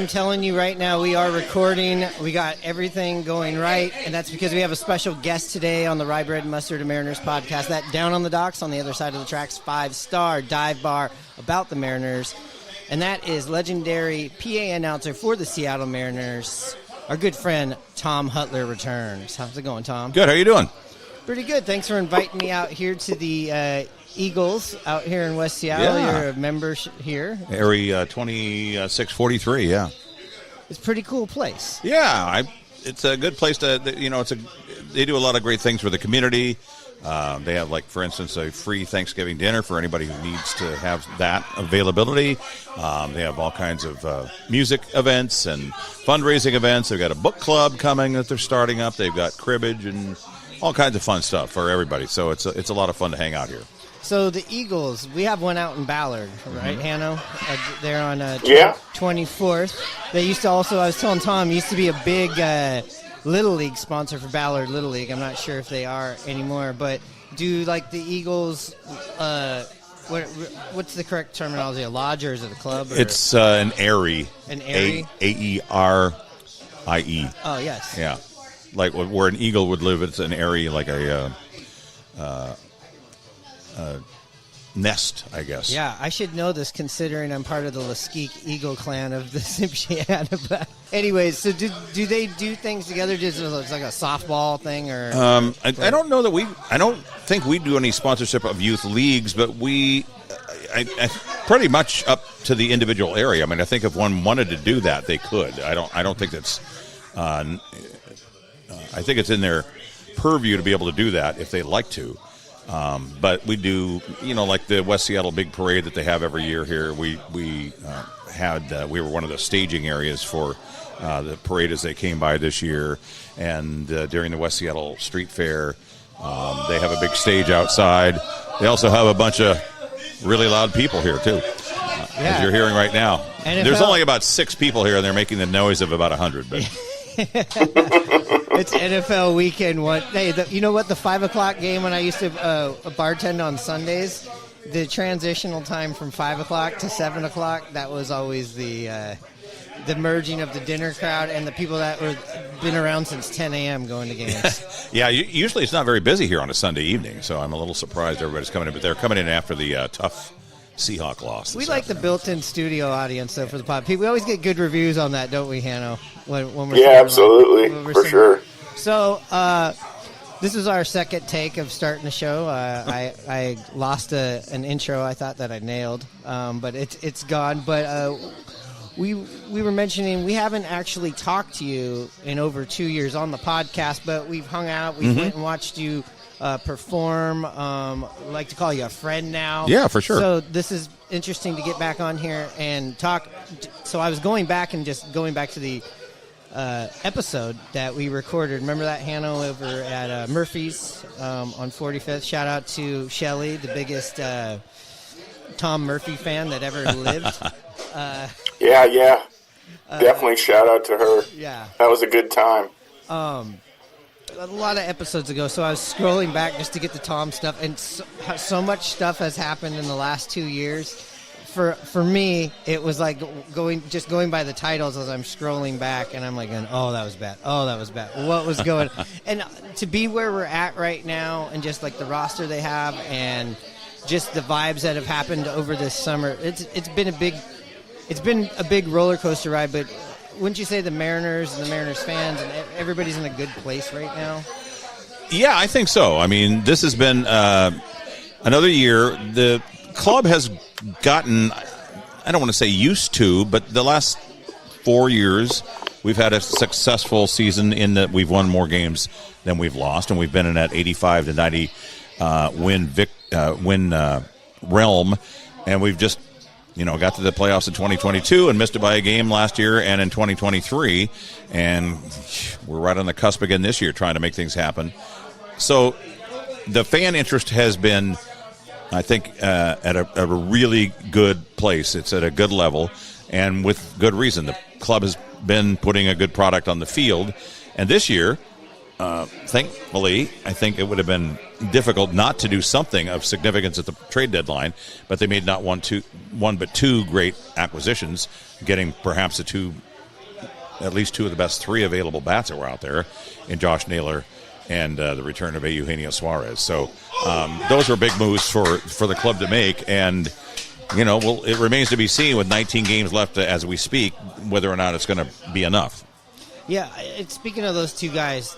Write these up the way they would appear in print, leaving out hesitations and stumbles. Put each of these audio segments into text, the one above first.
Telling you right now, we are recording. We got everything going right, and that's because we have a special guest today on the Rye Bread and Mustard and Mariners podcast. That Down on the Docks on the other side of the tracks 5-star dive bar about the Mariners, and that is legendary PA announcer for the Seattle Mariners. Our good friend Tom Hutyler returns. How's it going, Tom? Good. How you doing? Pretty good. Thanks for inviting me out here to the Eagles out here in West Seattle. Yeah. You're a member here. Area 2643, yeah. It's a pretty cool place. Yeah, it's a good place to, they do a lot of great things for the community. They have, like, for instance, a free Thanksgiving dinner for anybody who needs to have that availability. They have all kinds of music events and fundraising events. They've got a book club coming that they're starting up. They've got cribbage and all kinds of fun stuff for everybody. So it's a lot of fun to hang out here. So the Eagles, we have one out in Ballard, right, Hanno? They're on 24th. They used to also, I was telling Tom, used to be a big Little League sponsor for Ballard Little League. I'm not sure if they are anymore, but do like the Eagles, what's the correct terminology, a lodge or is it a club? Or? It's an Airy. An Airy? Airie. Oh, yes. Yeah. Like where an eagle would live, it's an Airy, like a nest, I guess. Yeah, I should know this considering I'm part of the Laskeek Eagle clan of the Simpshiana. But anyways, so do they do things together? Just it's like a softball thing, or I don't know that I don't think we do any sponsorship of youth leagues, but I pretty much up to the individual area. I mean, I think if one wanted to do that, they could. I don't think that's. I think it's in their purview to be able to do that if they'd like to. But we do, like the West Seattle Big Parade that they have every year here. We were one of the staging areas for the parade as they came by this year. And during the West Seattle Street Fair, they have a big stage outside. They also have a bunch of really loud people here, too, as you're hearing right now. There's only about 6 people here, and they're making the noise of about 100. But It's NFL weekend. You know what? The 5 o'clock game when I used to bartend on Sundays, the transitional time from 5 o'clock to 7 o'clock, that was always the merging of the dinner crowd and the people that were been around since 10 a.m. going to games. Yeah, usually it's not very busy here on a Sunday evening, so I'm a little surprised everybody's coming in. But they're coming in after the tough Seahawk loss. We like the built-in studio audience, though, for the pod. We always get good reviews on that, don't we, Hanno? When we're absolutely, for sure. So, this is our second take of starting the show. I lost an intro I thought that I nailed, but it's gone. But we were mentioning we haven't actually talked to you in over 2 years on the podcast, but we've hung out. We went and watched you perform. Like to call you a friend now. Yeah, for sure. So this is interesting to get back on here and talk. So I was going back to the episode that we recorded. Remember that, Hanno, over at Murphy's on 45th? Shout out to Shelly, the biggest Tom Murphy fan that ever lived. Yeah. Definitely shout out to her. Yeah. That was a good time. A lot of episodes ago, so I was scrolling back just to get the Tom stuff, and so much stuff has happened in the last 2 years. For me, it was like going by the titles as I'm scrolling back, and I'm like, oh, that was bad. Oh, that was bad. What was going on? And to be where we're at right now, and just like the roster they have, and just the vibes that have happened over this summer, it's been a big roller coaster ride. But wouldn't you say the Mariners and the Mariners fans and everybody's in a good place right now? Yeah, I think so. I mean, this has been another year. The club has gotten, I don't want to say used to, but the last 4 years we've had a successful season in that we've won more games than we've lost, and we've been in that 85 to 90 win realm, and we've just got to the playoffs in 2022 and missed it by a game last year and in 2023, and we're right on the cusp again this year trying to make things happen. So the fan interest has been, I think, at a really good place. It's at a good level, and with good reason. The club has been putting a good product on the field, and this year, thankfully, I think it would have been difficult not to do something of significance at the trade deadline, but they made not one but two great acquisitions, getting perhaps at least two of the best three available bats that were out there in Josh Naylor and the return of Eugenio Suarez. So those were big moves for the club to make, and it remains to be seen with 19 games left as we speak whether or not it's going to be enough. Yeah, speaking of those two guys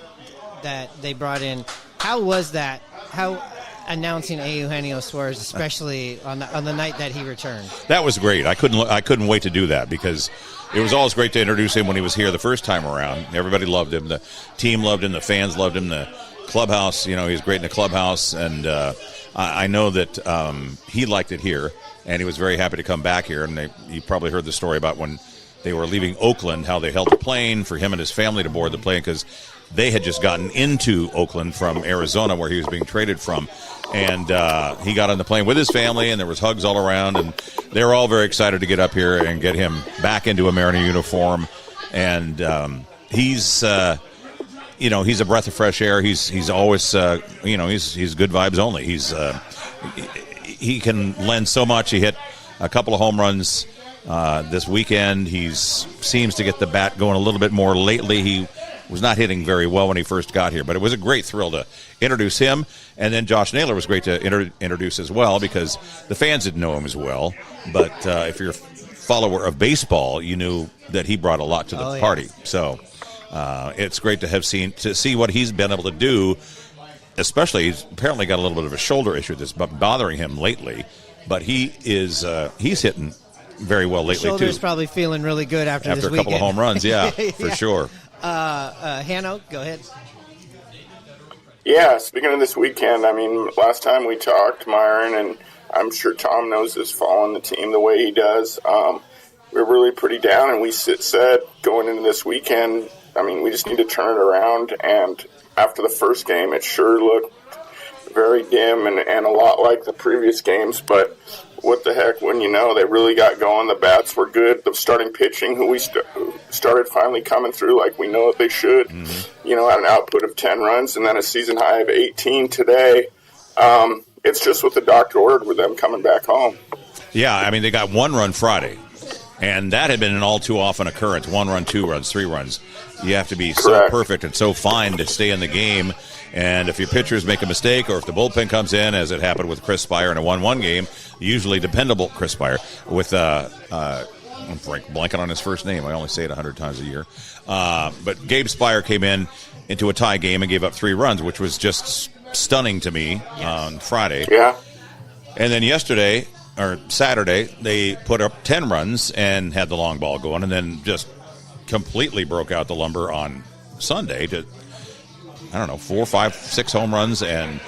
that they brought in, how was that? How announcing Eugenio Suarez, especially on the night that he returned? That was great. I couldn't wait to do that because it was always great to introduce him when he was here the first time around. Everybody loved him. The team loved him. The fans loved him. The clubhouse, he was great in the clubhouse, and I know that he liked it here, and he was very happy to come back here. And you probably heard the story about when they were leaving Oakland, how they held a plane for him and his family to board the plane because they had just gotten into Oakland from Arizona, where he was being traded from. And he got on the plane with his family, and there was hugs all around, and they were all very excited to get up here and get him back into a Mariner uniform. And he's a breath of fresh air. He's always he's good vibes only. He can lend so much. He hit a couple of home runs this weekend. He seems to get the bat going a little bit more lately. He was not hitting very well when he first got here, but it was a great thrill to introduce him. And then Josh Naylor was great to introduce as well because the fans didn't know him as well. But if you're a follower of baseball, you knew that he brought a lot to the party. So it's great to see what he's been able to do. Especially, he's apparently got a little bit of a shoulder issue that's been bothering him lately. But he's hitting very well lately, too. Shoulder's probably feeling really good after this a couple of home runs, yeah. For sure. Hanno, go ahead. Yeah, speaking of this weekend, last time we talked, Myron, and I'm sure Tom knows this, following the team the way he does, we're really pretty down, and we said going into this weekend, we just need to turn it around, and after the first game, it sure looked very dim and a lot like the previous games, but what the heck, when they really got going, the bats were good, the starting pitching, who started finally coming through like we know that they should, had an output of 10 runs and then a season high of 18 today. It's just what the doctor ordered with them coming back home. Yeah, they got 1 run Friday, and that had been an all too often occurrence. 1 run, 2 runs, 3 runs. You have to be so perfect and so fine to stay in the game. And if your pitchers make a mistake or if the bullpen comes in, as it happened with Chris Spire in a 1-1 game, usually dependable Chris Spire with I'm blanking on his first name. I only say it 100 times a year. But Gabe Spire came into a tie game and gave up 3 runs, which was just stunning to me on Friday. Yeah. And then Saturday, they put up 10 runs and had the long ball going, and then just completely broke out the lumber on Sunday to, 4, 5, 6 home runs, and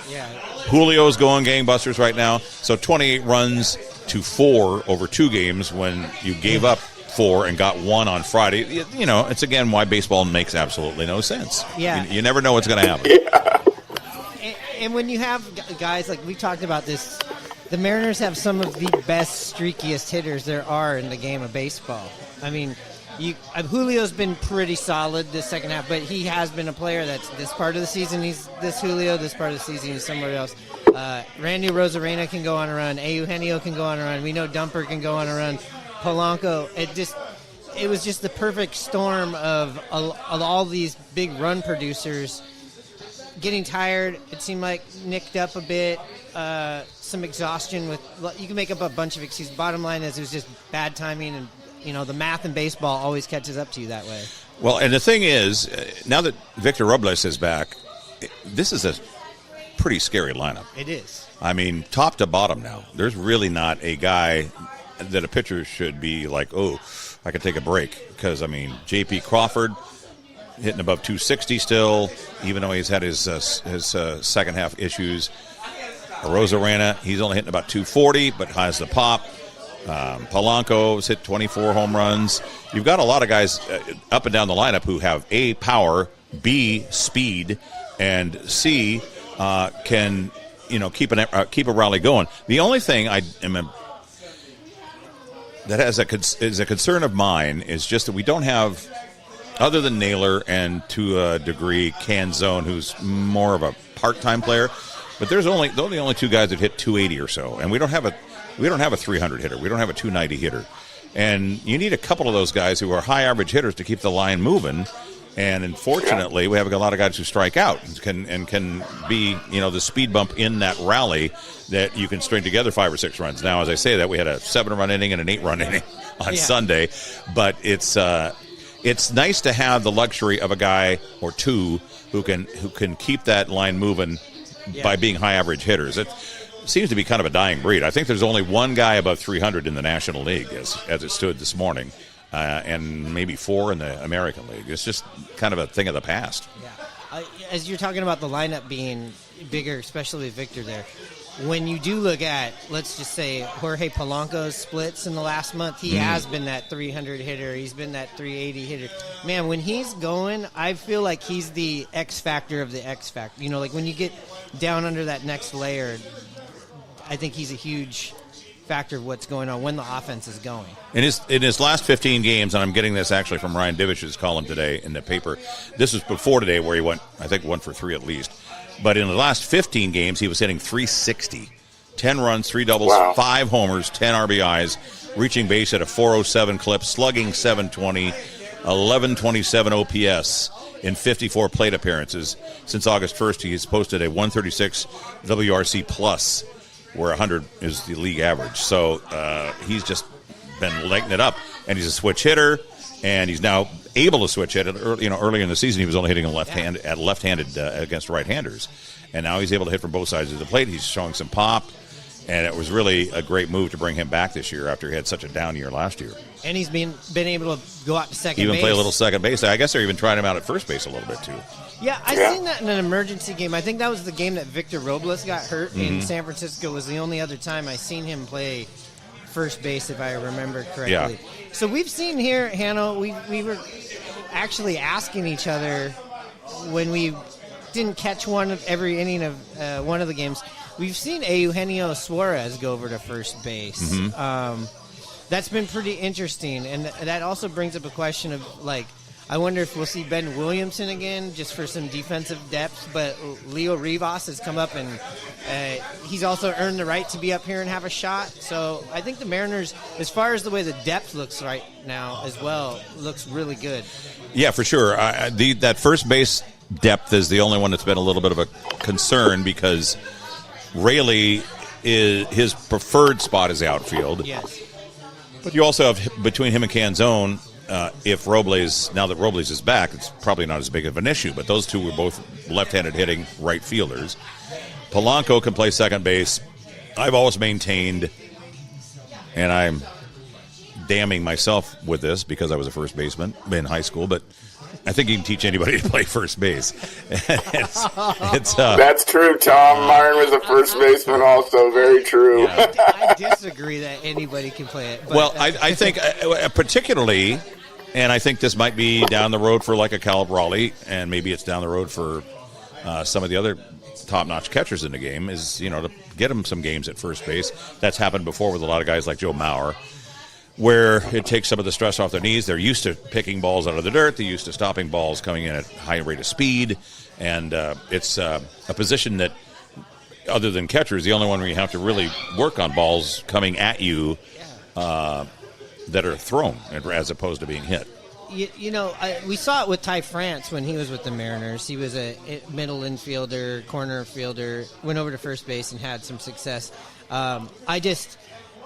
Julio's going gangbusters right now. So 28 runs to 4 over 2 games when you gave up 4 and got 1 on Friday. It's again why baseball makes absolutely no sense. Yeah. You never know what's going to happen. Yeah. And when you have guys, like we talked about this, the Mariners have some of the best, streakiest hitters there are in the game of baseball. Julio's been pretty solid this second half, but he has been a player that's this part of the season he's this Julio, this part of the season he's somewhere else. Randy Rosarena can go on a run. Eugenio can go on a run. We know Dumper can go on a run. Polanco. It was just the perfect storm of all these big run producers getting tired. It seemed like nicked up a bit. Some exhaustion you can make up a bunch of excuses. Bottom line is it was just bad timing, and the math in baseball always catches up to you that way. Well, and the thing is, now that Victor Robles is back, this is a pretty scary lineup. It is. I mean, top to bottom now. There's really not a guy that a pitcher should be like, oh, I could take a break. Because, I mean, J.P. Crawford hitting above 260 still, even though he's had his second half issues. Arozarena, he's only hitting about 240, but has the pop. Polanco's hit 24 home runs. You've got a lot of guys up and down the lineup who have A, power, B, speed, and C, can keep a rally going. The only thing that is a concern of mine is just that we don't have, other than Naylor and to a degree Canzone, who's more of a part-time player, but they're the only two guys that hit 280 or so, and we don't have a 300 hitter. We don't have a 290 hitter. And you need a couple of those guys who are high average hitters to keep the line moving. And unfortunately, we have a lot of guys who strike out and can be, the speed bump in that rally that you can string together 5 or 6 runs. Now, as I say that, we had a 7-run inning and an 8-run inning on Sunday, but it's nice to have the luxury of a guy or two who can keep that line moving by being high average hitters. It seems to be kind of a dying breed. I think there's only one guy above 300 in the National League as it stood this morning. And maybe 4 in the American League. It's just kind of a thing of the past. Yeah. As you're talking about the lineup being bigger, especially with Victor there, when you do look at, let's just say, Jorge Polanco's splits in the last month, he has been that 300 hitter. He's been that 380 hitter. Man, when he's going, I feel like he's the X factor of the X factor. Like when you get down under that next layer, I think he's a huge factor of what's going on when the offense is going. In his last 15 games, and I'm getting this actually from Ryan Divish's column today in the paper. This was before today where he went, I think, 1 for 3 at least. But in the last 15 games, he was hitting 360. 10 runs, 3 doubles, 5 homers, 10 RBIs, reaching base at a 407 clip, slugging 720, 1127 OPS in 54 plate appearances. Since August 1st, he has posted a 136 WRC plus, where 100 is the league average. So he's just been lighting it up. And he's a switch hitter, and he's now able to switch hit. Earlier in the season, he was only hitting left-handed against right-handers. And now he's able to hit from both sides of the plate. He's showing some pop. And it was really a great move to bring him back this year after he had such a down year last year. And he's been able to go out to second base. Even play a little second base. I guess they're even trying him out at first base a little bit, too. Yeah, I seen that in an emergency game. I think that was the game that Victor Robles got hurt in San Francisco. Was the only other time I seen him play first base, if I remember correctly. Yeah. So we've seen here, Hanno, we were actually asking each other when we didn't catch one of every inning of one of the games. We've seen Eugenio Suarez go over to first base. That's been pretty interesting, and that also brings up a question of, I wonder if we'll see Ben Williamson again just for some defensive depth, but Leo Rivas has come up, and he's also earned the right to be up here and have a shot. So I think the Mariners, as far as the way the depth looks right now as well, looks really good. Yeah, for sure. That first base depth is the only one that's been a little bit of a concern because Raley, his preferred spot is outfield. Yes. But you also have, between him and Canzone, if Robles, now that Robles is back, it's probably not as big of an issue, but those two were both left-handed hitting right fielders. Polanco can play second base. I've always maintained, and I'm damning myself with this because I was a first baseman in high school, but I think you can teach anybody to play first base. That's true, Tom. Myron was a first baseman also. Very true. Yeah. I disagree that anybody can play it. But well, I think particularly, and I think this might be down the road for like a Caleb Raleigh, and maybe it's down the road for some of the other top-notch catchers in the game, is, to get them some games at first base. That's happened before with a lot of guys like Joe Mauer, where it takes some of the stress off their knees. They're used to picking balls out of the dirt. They're used to stopping balls coming in at high rate of speed. And it's a position that, other than catchers, the only one where you have to really work on balls coming at you that are thrown as opposed to being hit. We saw it with Ty France when he was with the Mariners. He was a middle infielder, corner fielder, went over to first base and had some success.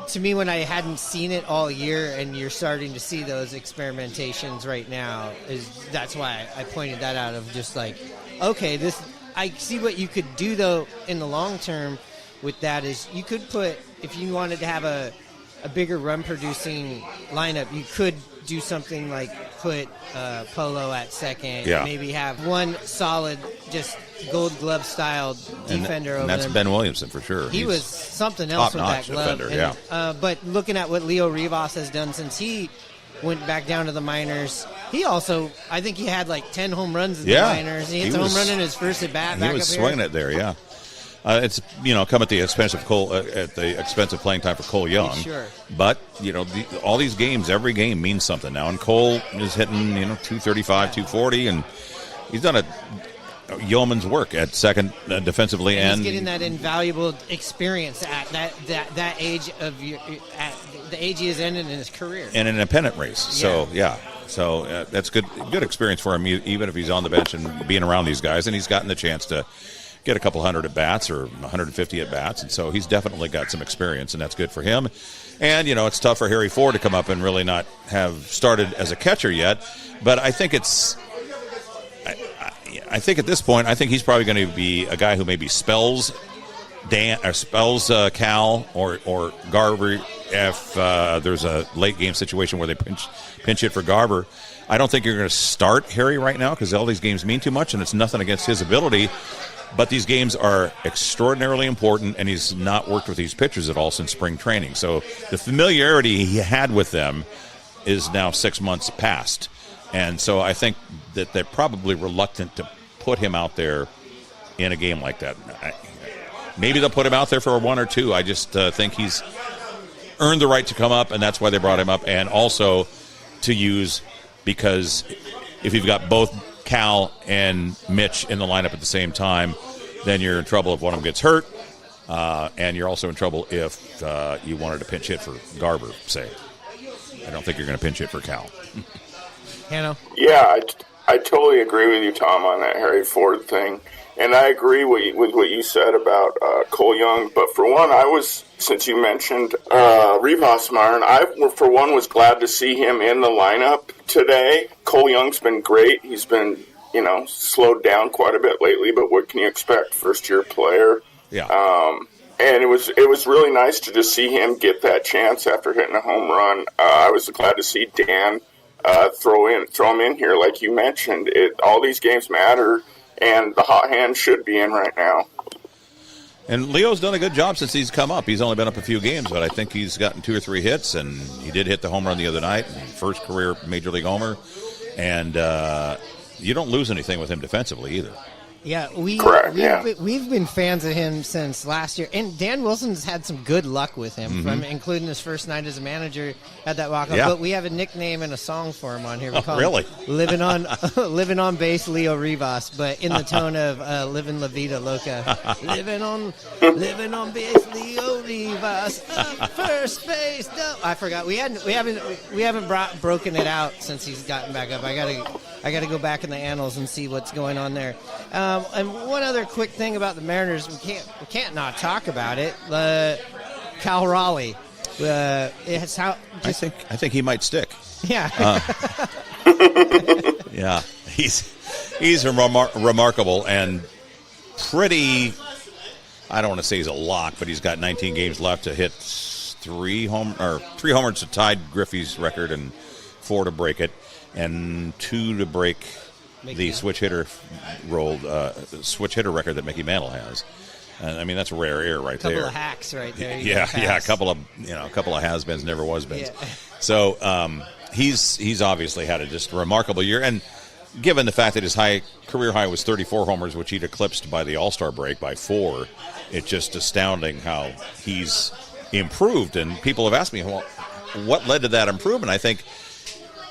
To me, when I hadn't seen it all year and you're starting to see those experimentations right now, that's why I pointed that out of just like, okay, I see what you could do, though, in the long term with that is you could put, if you wanted to have a bigger run-producing lineup, you could do something like put Polo at second, maybe have one solid, just Gold Glove style defender over that's there. Ben Williamson for sure. He was something else with that glove. Defender, but looking at what Leo Rivas has done since he went back down to the minors, he also, I think he had like 10 home runs in the minors. He hit a home run in his first at bat. He was swinging it there, yeah. It's come at the expense of playing time for Cole Young. Sure. But all these games, every game means something now. And Cole is hitting 235, 240, and he's done a yeoman's work at second defensively, and he's getting that invaluable experience at that age of at the age he is in his career, and in a pennant race. So that's good experience for him, even if he's on the bench and being around these guys, and he's gotten the chance to get a couple hundred at bats or 150 at bats, and so he's definitely got some experience, and that's good for him. And it's tough for Harry Ford to come up and really not have started as a catcher yet, but I think I think at this point, I think he's probably going to be a guy who maybe spells Cal or Garver if there's a late game situation where they pinch hit for Garver. I don't think you're going to start Harry right now because all these games mean too much, and it's nothing against his ability. But these games are extraordinarily important, and he's not worked with these pitchers at all since spring training. So the familiarity he had with them is now 6 months past. And so I think that they're probably reluctant to put him out there in a game like that. Maybe they'll put him out there for a 1 or 2. I just think he's earned the right to come up, and that's why they brought him up. And also to use, because if you've got both Cal and Mitch in the lineup at the same time, then you're in trouble if one of them gets hurt, and you're also in trouble if you wanted to pinch hit for Garver, say. I don't think you're going to pinch hit for Cal. Hanno? Yeah, I totally agree with you, Tom, on that Harry Ford thing. And I agree with what you said about Cole Young. But for one, since you mentioned Rivas, Myron, I, for one, was glad to see him in the lineup today. Cole Young's been great. He's been, slowed down quite a bit lately. But what can you expect? First-year player. Yeah. And it was really nice to just see him get that chance after hitting a home run. I was glad to see Dan throw him in here, like you mentioned. All these games matter. And the hot hand should be in right now. And Leo's done a good job since he's come up. He's only been up a few games, but I think he's gotten 2 or 3 hits, and he did hit the home run the other night, first career Major League homer. And you don't lose anything with him defensively either. Yeah, we've been fans of him since last year, and Dan Wilson's had some good luck with him, from including his first night as a manager at that walk-up. Yeah. But we have a nickname and a song for him on here. We call really? him Living on Base Leo Rivas, but in the tone of Living La Vida Loca. living on base Leo Rivas, first base. No. I forgot. We haven't broken it out since he's gotten back up. I gotta go back in the annals and see what's going on there. And one other quick thing about the Mariners, we can't not talk about it. Cal Raleigh. I think he might stick. Yeah. Yeah. He's remarkable and pretty. I don't want to say he's a lock, but he's got 19 games left to hit 3 homers to tie Griffey's record and 4 to break it, and 2 to break the switch hitter record that Mickey Mantle has. And I mean, that's rare air right there. A couple of hacks right there. Yeah, a couple of has-beens, never was-beens. Yeah. So he's obviously had a just remarkable year, and given the fact that his career high was 34 homers, which he'd eclipsed by the All-Star break by 4, it's just astounding how he's improved. And people have asked me, well, what led to that improvement? I think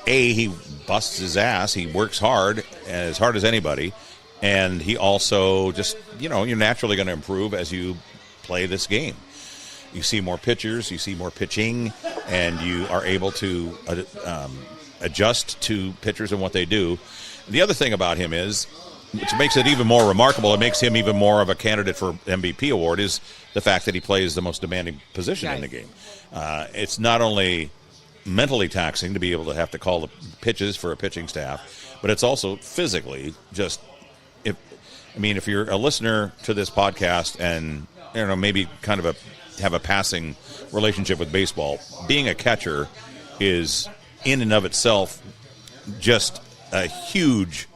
he busts his ass. He works hard, as hard as anybody. And he also just, you're naturally going to improve as you play this game. You see more pitchers, you see more pitching, and you are able to adjust to pitchers and what they do. The other thing about him is, which makes it even more remarkable, it makes him even more of a candidate for MVP award, is the fact that he plays the most demanding position in the game. It's not only mentally taxing to be able to have to call the pitches for a pitching staff, but it's also physically just I mean, if you're a listener to this podcast and maybe kind of have a passing relationship with baseball, being a catcher is in and of itself just a huge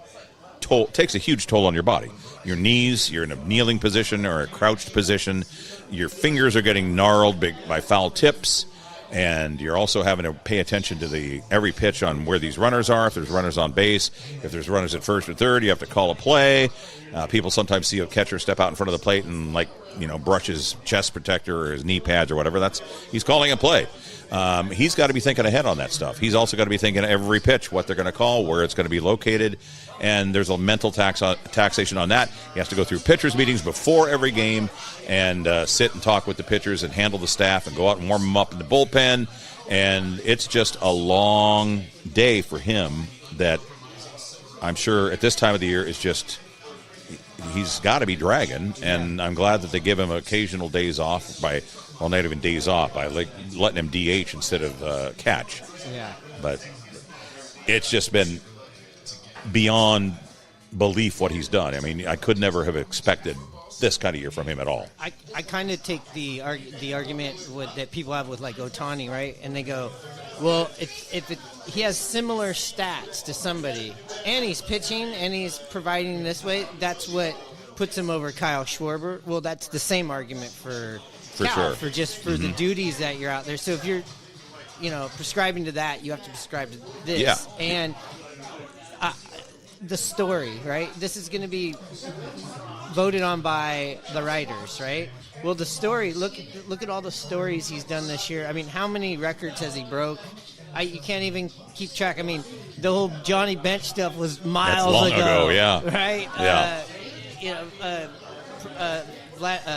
toll. Takes a huge toll on your body. Your knees, you're in a kneeling position or a crouched position. Your fingers are getting gnarled by foul tips. And you're also having to pay attention to every pitch on where these runners are. If there's runners on base, if there's runners at first or third, you have to call a play. People sometimes see a catcher step out in front of the plate and brush his chest protector or his knee pads or whatever. He's calling a play. He's got to be thinking ahead on that stuff. He's also got to be thinking every pitch, what they're going to call, where it's going to be located, and there's a mental taxation on that. He has to go through pitchers' meetings before every game and sit and talk with the pitchers and handle the staff and go out and warm them up in the bullpen, and it's just a long day for him that I'm sure at this time of the year is just – he's got to be dragging, and I'm glad that they give him occasional days off not even days off, by letting him DH instead of catch. Yeah. But it's just been beyond belief what he's done. I mean, I could never have expected this kind of year from him at all. I kind of take the argument that people have with Ohtani, right? And they go, well, he has similar stats to somebody, and he's pitching, and he's providing this way, that's what puts him over Kyle Schwarber. Well, that's the same argument for Cal, sure. for the duties that you're out there. So if you're, prescribing to that, you have to prescribe to this. Yeah. And the story, right? This is going to be voted on by the writers, right? Well, the story, look at all the stories he's done this year. I mean, how many records has he broke? You can't even keep track. I mean, the whole Johnny Bench stuff was miles long ago, yeah. Right? Yeah.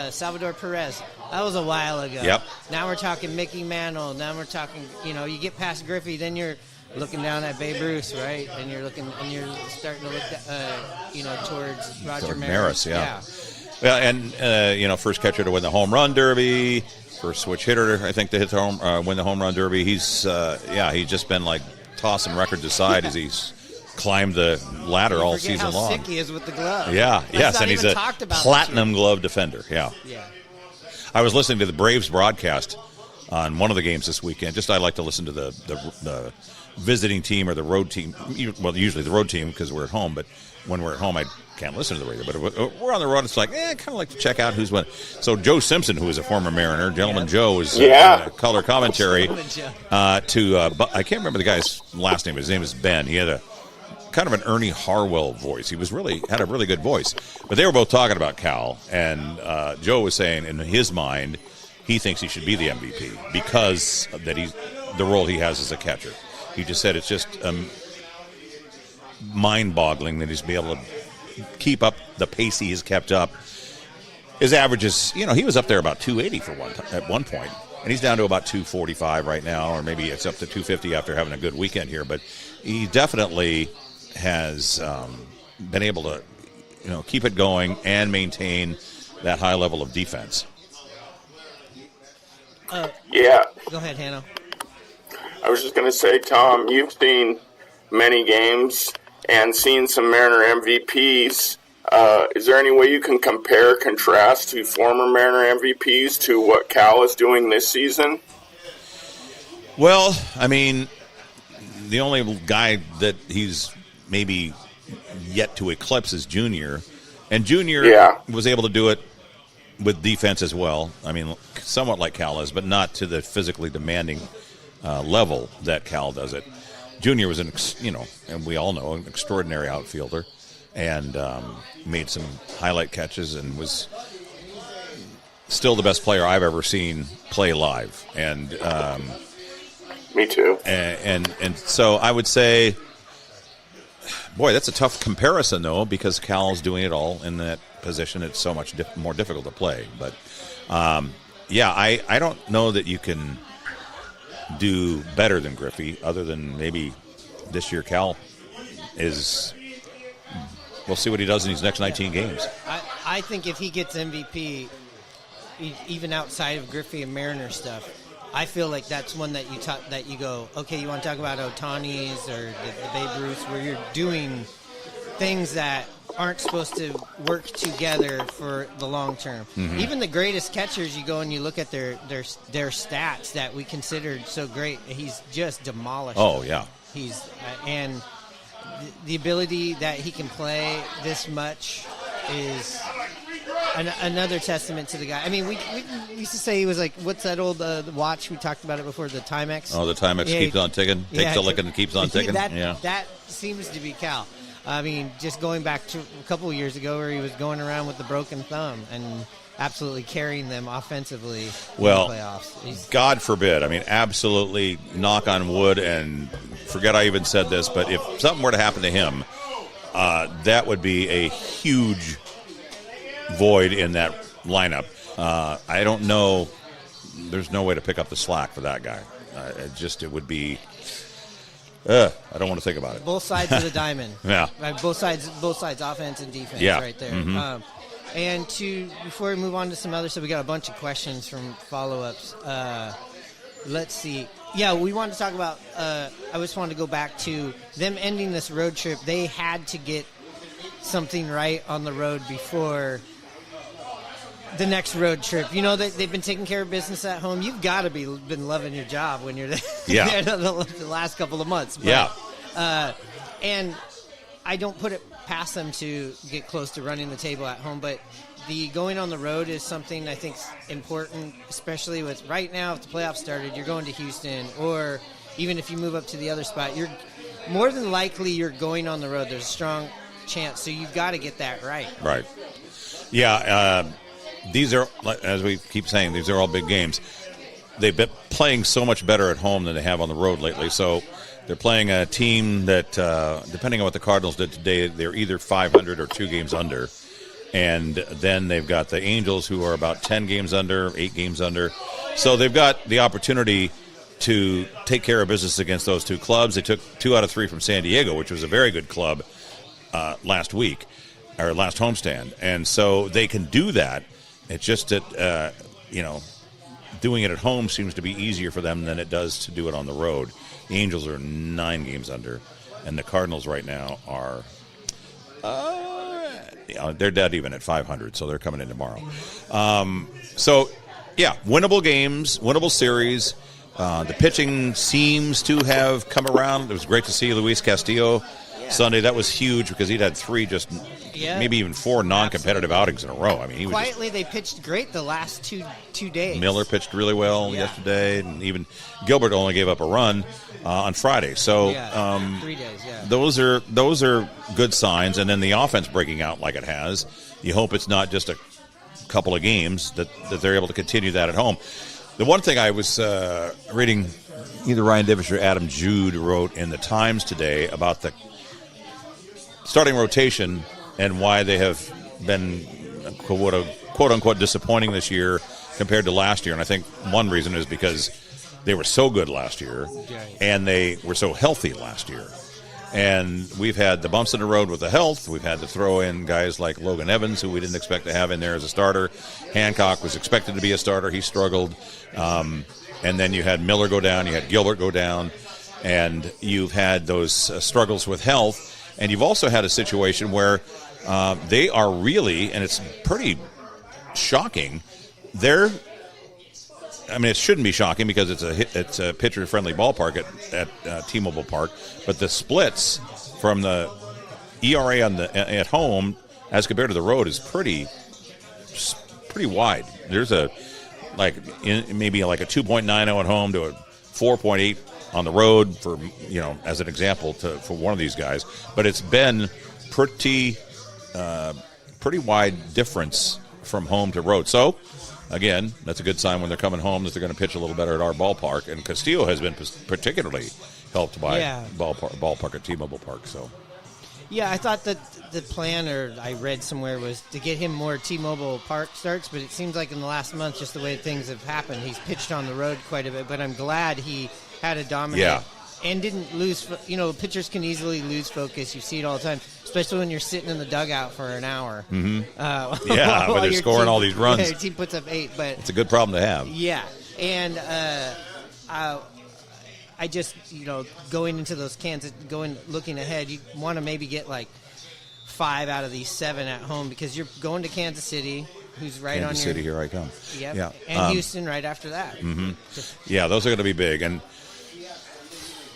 Salvador Perez. That was a while ago. Yep. Now we're talking Mickey Mantle. Now we're talking, you get past Griffey, then you're looking down at Babe Ruth, right? And you're starting to look, towards Roger Maris. Yeah. Well, and first catcher to win the home run derby, first switch hitter, I think, to win the home run derby. He's just been tossing records aside as he's climbed the ladder all season long. How sick he is with the glove. Yeah, Let's and he's a platinum glove defender. Yeah. I was listening to the Braves broadcast on one of the games this weekend. I like to listen to the visiting team or the road team. Well, usually the road team because we're at home, but when we're at home, I can't listen to the radio. But if we're on the road, it's I kind of like to check out who's winning. So Joe Simpson, who is a former Mariner, Gentleman Joe, is color commentary I can't remember the guy's last name. His name is Ben. He had a kind of an Ernie Harwell voice. He had a really good voice. But they were both talking about Cal, and Joe was saying in his mind he thinks he should be the MVP because that the role he has as a catcher. He just said it's just mind-boggling that he's be able to keep up the pace he has kept up. His average is, he was up there about 280 at one point, and he's down to about 245 right now, or maybe it's up to 250 after having a good weekend here. But he definitely has been able to, keep it going and maintain that high level of defense. Yeah. Go ahead, Hanno. I was just going to say, Tom, you've seen many games and seen some Mariner MVPs. Is there any way you can compare, contrast to former Mariner MVPs to what Cal is doing this season? Well, I mean, the only guy that he's maybe yet to eclipse is Junior. And Junior was able to do it with defense as well. I mean, somewhat like Cal is, but not to the physically demanding level that Cal does it. Junior was and we all know, an extraordinary outfielder, and made some highlight catches and was still the best player I've ever seen play live. And me too. And so I would say, boy, that's a tough comparison though, because Cal's doing it all in that position. It's so much more difficult to play. But I don't know that you can do better than Griffey, other than maybe this year Cal is. We'll see what he does in these next 19 games. I think if he gets MVP, even outside of Griffey and Mariner stuff, I feel like that's one that you go, okay, you want to talk about Ohtani's or the Babe Ruths, where you're doing things that aren't supposed to work together for the long term. Even the greatest catchers, you go and you look at their stats that we considered so great. He's just demolished. Oh, them. yeah. He's and the ability that he can play this much is another testament to the guy. I mean, we used to say he was like, what's that old watch? We talked about it before, the Timex. Oh, the Timex keeps on ticking. Takes a licking and keeps on ticking. That seems to be Cal. I mean, just going back to a couple of years ago where he was going around with the broken thumb and absolutely carrying them offensively in the playoffs. God forbid. I mean, absolutely knock on wood, and forget I even said this, but if something were to happen to him, that would be a huge void in that lineup. I don't know. There's no way to pick up the slack for that guy. It would be. I don't want to think about it. Both sides of the diamond. Yeah. Right, both sides, offense and defense, right there. And before we move on to some other stuff, we got a bunch of questions from follow-ups. Let's see. Yeah, we wanted to talk about. I just wanted to go back to them ending this road trip. They had to get something right on the road before the next road trip. You know that they've been taking care of business at home. You've got to been loving your job when you're there, the last couple of months. But, and I don't put it past them to get close to running the table at home, but the going on the road is something I think is important, especially with right now, if the playoffs started, you're going to Houston, or even if you move up to the other spot, you're more than likely you're going on the road. There's a strong chance, so you've got to get that right. Right. Yeah, these are, as we keep saying, these are all big games. They've been playing so much better at home than they have on the road lately. So they're playing a team that, depending on what the Cardinals did today, they're either 500 or 2 games under. And then they've got the Angels, who are about 10 games under, 8 games under. So they've got the opportunity to take care of business against those 2 clubs. They took 2 out of 3 from San Diego, which was a very good club last week, or last homestand. And so they can do that. It's just that, doing it at home seems to be easier for them than it does to do it on the road. The Angels are 9 games under, and the Cardinals right now are they're dead even at 500, so they're coming in tomorrow. Winnable games, winnable series. The pitching seems to have come around. It was great to see Luis Castillo Sunday. That was huge because he'd had 3 maybe even 4 non-competitive outings in a row. I mean, he was quietly they pitched great the last two days. Miller pitched really well yesterday, and even Gilbert only gave up a run on Friday. So 3 days. Yeah, those are good signs. And then the offense breaking out like it has. You hope it's not just a couple of games that they're able to continue that at home. The one thing I was reading, either Ryan Divish or Adam Jude wrote in the Times today about the starting rotation and why they have been quote-unquote disappointing this year compared to last year. And I think one reason is because they were so good last year and they were so healthy last year. And we've had the bumps in the road with the health. We've had to throw in guys like Logan Evans, who we didn't expect to have in there as a starter. Hancock was expected to be a starter. He struggled. And then you had Miller go down. You had Gilbert go down. And you've had those struggles with health. And you've also had a situation where they are really, and it's pretty shocking, it shouldn't be shocking because it's a pitcher-friendly ballpark at T-Mobile Park, but the splits from the ERA at home as compared to the road is pretty wide. There's maybe like a 2.90 at home to a 4.8 on the road for as an example for one of these guys, but it's been pretty wide difference from home to road. So again, that's a good sign when they're coming home that they're going to pitch a little better at our ballpark. And Castillo has been particularly helped by ballpark at T-Mobile Park. So, yeah, I thought that the plan, or I read somewhere, was to get him more T-Mobile Park starts. But it seems like in the last month, just the way things have happened, he's pitched on the road quite a bit. But I'm glad he had a dominant and didn't lose. Pitchers can easily lose focus. You see it all the time, especially when you're sitting in the dugout for an hour. Mm-hmm. When they're scoring all these runs. Yeah, your team puts up 8, but it's a good problem to have. Yeah, and I just going into those cans, looking ahead, you want to maybe get like 5 out of these 7 at home because you're going to Kansas City, who's right Kansas on your... City, here I come. Yep. Yeah. And Houston right after that. Mm-hmm. Yeah, those are going to be big. And,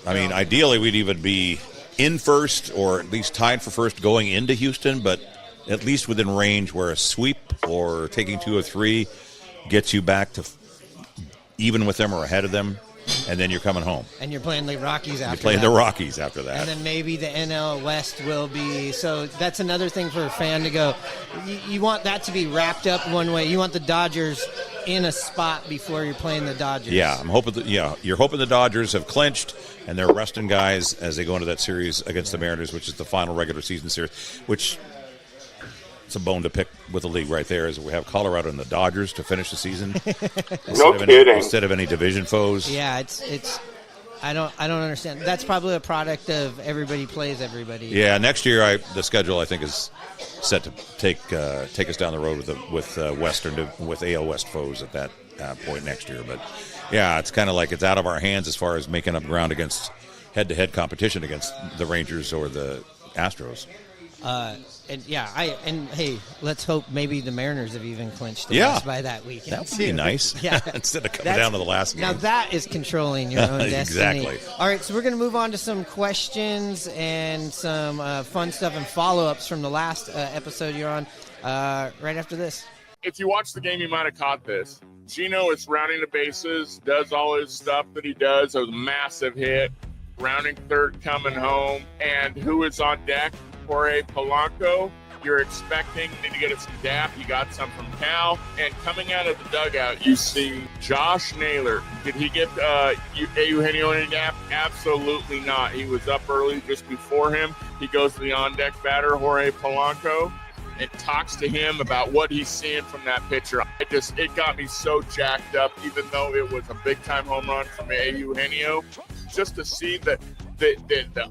I mean, ideally we'd even be in first or at least tied for first going into Houston, but at least within range where a sweep or taking 2 or 3 gets you back to even with them or ahead of them, and then you're coming home. And you're playing the Rockies after that. You're playing the Rockies after that. And then maybe the NL West will be. So that's another thing for a fan to go. You want that to be wrapped up one way. You want the Dodgers in a spot before you're playing the Dodgers. Yeah, I'm hoping you're hoping the Dodgers have clinched and they're resting guys as they go into that series against the Mariners, which is the final regular season series, which it's a bone to pick with the league right there, is we have Colorado and the Dodgers to finish the season. Instead of any division foes. Yeah, it's I don't understand. That's probably a product of everybody plays everybody. Yeah, next year the schedule I think is set to take us down the road with AL West foes at that point next year. But yeah, it's kind of like it's out of our hands as far as making up ground against head-to-head competition against the Rangers or the Astros. And hey, let's hope maybe the Mariners have even clinched the West by that weekend. That would be nice. Yeah. Instead of coming down to the last game. Now that is controlling your own destiny. Exactly. All right, so we're going to move on to some questions and some fun stuff and follow-ups from the last episode you're on right after this. If you watch the game, you might have caught this. Gino is rounding the bases, does all his stuff that he does, a massive hit, rounding third, coming home, and who is on deck? Jorge Polanco. You're expecting to get some DAP. You got some from Cal. And coming out of the dugout, you see Josh Naylor. Did he get Eugenio any DAP? Absolutely not. He was up early just before him. He goes to the on-deck batter, Jorge Polanco, and talks to him about what he's seeing from that pitcher. It got me so jacked up, even though it was a big-time home run from Eugenio. Just to see that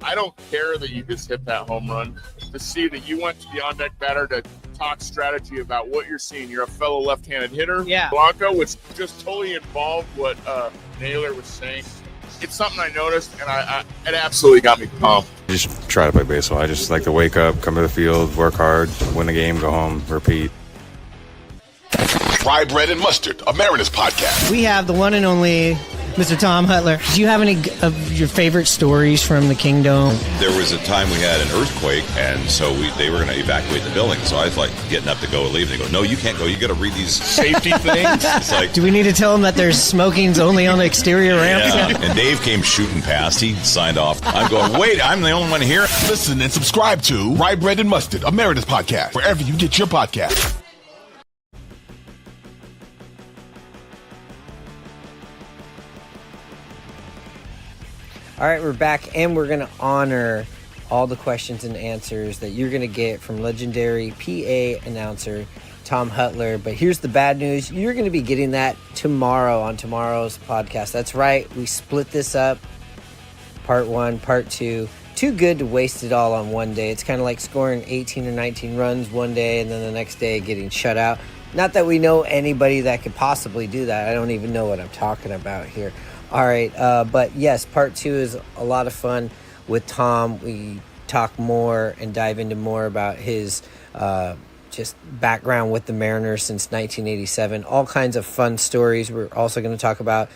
I don't care that you just hit that home run. To see that you went to the on-deck batter to talk strategy about what you're seeing. You're a fellow left-handed hitter. Yeah. Blanco was just totally involved what Naylor was saying. It's something I noticed, and it absolutely got me pumped. Just try to play baseball. I just like to wake up, come to the field, work hard, win the game, go home, repeat. Rye Bread and Mustard, a Mariners podcast. We have the one and only Mr. Tom Hutyler. Do you have any of your favorite stories from the Kingdom? There was a time we had an earthquake, and so they were going to evacuate the building. So I was like getting up to go leave. They go, "No, you can't go. You got to read these safety things." It's like, do we need to tell them that there's smoking's only on the exterior ramps? Yeah. And Dave came shooting past. He signed off. I'm going, wait, I'm the only one here. Listen and subscribe to Rye Bread and Mustard, a Mariners podcast, wherever you get your podcast. All right, we're back, and we're going to honor all the questions and answers that you're going to get from legendary PA announcer Tom Hutyler. But here's the bad news. You're going to be getting that tomorrow on tomorrow's podcast. That's right. We split this up, part 1, part 2. Too good to waste it all on one day. It's kind of like scoring 18 or 19 runs one day and then the next day getting shut out. Not that we know anybody that could possibly do that. I don't even know what I'm talking about here. All right, but yes, part 2 is a lot of fun with Tom. We talk more and dive into more about his just background with the Mariners since 1987. All kinds of fun stories. We're also going to talk about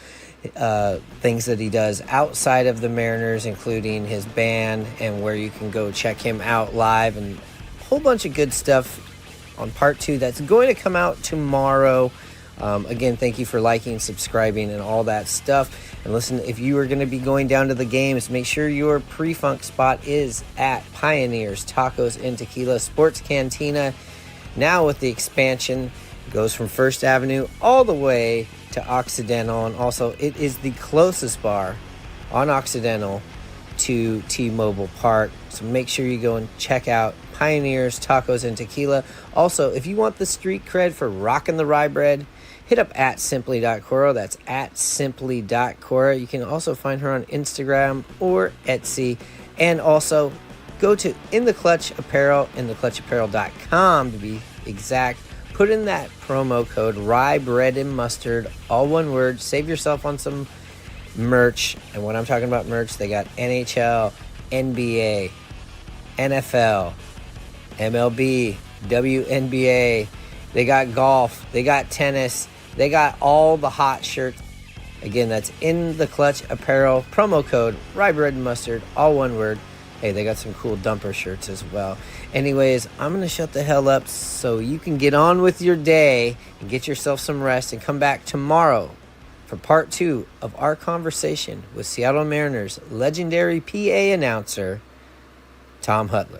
things that he does outside of the Mariners, including his band and where you can go check him out live, and a whole bunch of good stuff on part 2 that's going to come out tomorrow. Again, thank you for liking, subscribing, and all that stuff. And listen, if you are going to be going down to the games, make sure your pre-funk spot is at Pioneers Tacos and Tequila Sports Cantina. Now with the expansion, it goes from First Avenue all the way to Occidental. And also, it is the closest bar on Occidental to T-Mobile Park. So make sure you go and check out Pioneers Tacos and Tequila. Also, if you want the street cred for rocking the rye bread, hit up at simply.coro. That's at simply.coro. You can also find her on Instagram or Etsy. And also go to In the Clutch Apparel, intheclutchapparel.com to be exact. Put in that promo code Rye Bread and Mustard, all one word. Save yourself on some merch. And when I'm talking about merch, they got NHL, NBA, NFL, MLB, WNBA. They got golf. They got tennis. They got all the hot shirts. Again, that's In the Clutch Apparel. Promo code Rye Bread and Mustard. All one word. Hey, they got some cool dumper shirts as well. Anyways, I'm going to shut the hell up so you can get on with your day and get yourself some rest and come back tomorrow for part 2 of our conversation with Seattle Mariners legendary PA announcer, Tom Hutyler.